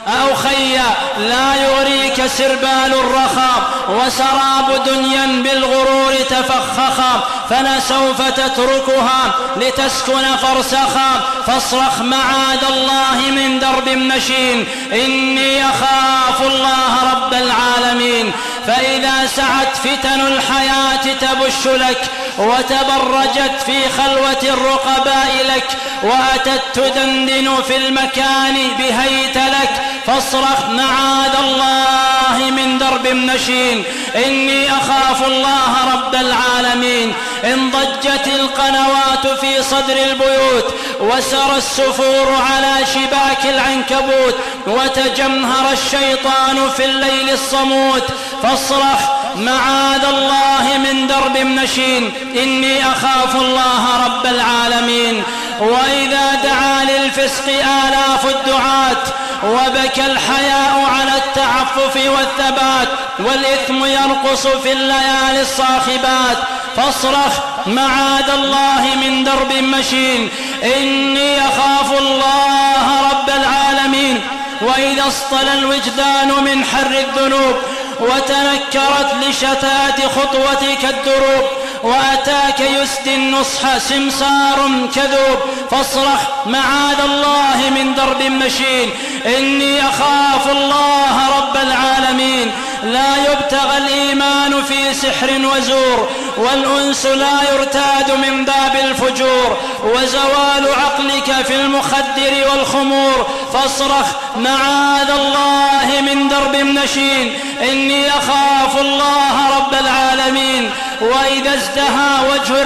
أخي لا يغريك سربال الرخاء وسراب دنيا بالغرور تفخخا، فلسوف تتركها لتسكن فرسخا، فاصرخ معاذ الله من درب مشين، إني أخاف الله رب العالمين. فإذا سعت فتن الحياة تبش لك وتبرجت في خلوة الرقباء لك وأتت تدندن في المكان بهيت لك، فاصرخ معاذ الله من درب مشين، إني أخاف الله رب العالمين. إن ضجت القنوات في صدر البيوت وسرى السفور على شباك العنكبوت وتجمهر الشيطان في الليل الصموت، فاصرخ معاذ الله من درب مشين، إني أخاف الله رب العالمين. وإذا دعا للفسق آلاف الدعاة وبكى الحياء على التعفف والثبات والإثم يرقص في الليالي الصاخبات، فاصرخ معاذ الله من درب مشين، إني أخاف الله رب العالمين. وإذا اصطلى الوجدان من حر الذنوب وتنكرت لشتات خطوتك الدروب وأتاك يسدي النصح سمسار كذوب، فاصرخ معاذ الله من درب مشين، إني أخاف الله رب العالمين. لا يبتغى الإيمان في سحر وزور، والأنس لا يرتاد من باب الفجور، وزوال عقلك في المخدر والخمور، فاصرخ معاذ الله من درب مشين، إني أخاف الله رب العالمين. وإذا ازدهى وجه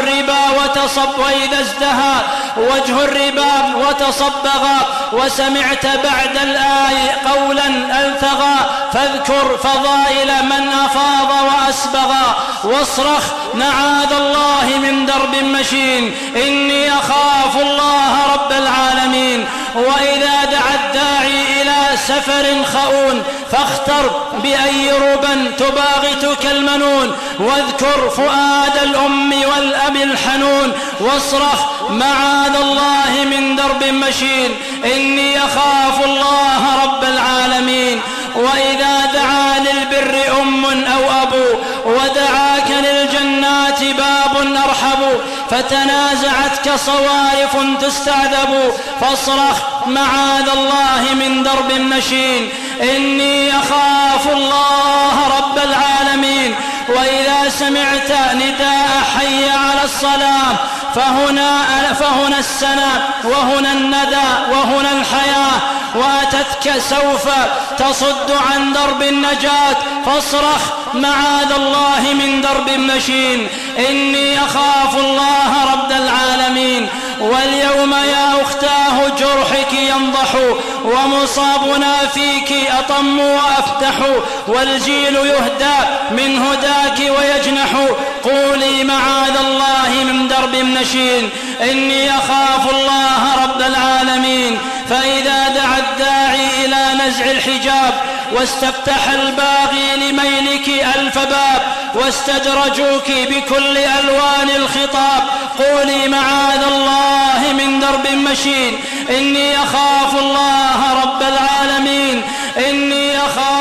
الربا وتصبغا وسمعت بعد الآي قولا ألثغا، فاذكر فضائل من أفاض وأسبغا، واصرخ معاذ الله من درب مشين، إني أخاف الله رب العالمين. وإذا دعا الداعي إلى سفر خؤون فاختر بأي ربا تباغتك المنون، واذكر فؤاد الأم والأب الحنون، واصرخ معاذ الله من درب مشين، إني أخاف الله رب العالمين. وإذا دعا للبر أم أو أبو ودعاك للجنات باب أرحب، فتنازعتك صوارف تستعذب، فاصرخ معاذ الله من درب مشين، إني أخاف الله رب العالمين. وإذا سمعت نداء حي على الصلاة فهنا السنة وهنا الندى وهنا الحياة، وأتتك سوف تصد عن درب النجاة، فاصرخ معاذ الله من درب مشين، إني أخاف الله رب العالمين. واليوم يا أختاه جرحك ينضح، ومصابنا فيك أطم وأفتح، والجيل يهدى من هداك ويجنح، قولي معاذ الله من درب مشين، إني أخاف الله رب العالمين. فإذا دعا الداعي إلى نزع الحجاب واستفتح الباغي لميلك ألف باب، واستدرجوك بكل ألوان الخطاب، قولي معاذ الله من درب مشين، إني أخاف الله رب العالمين. إني أخاف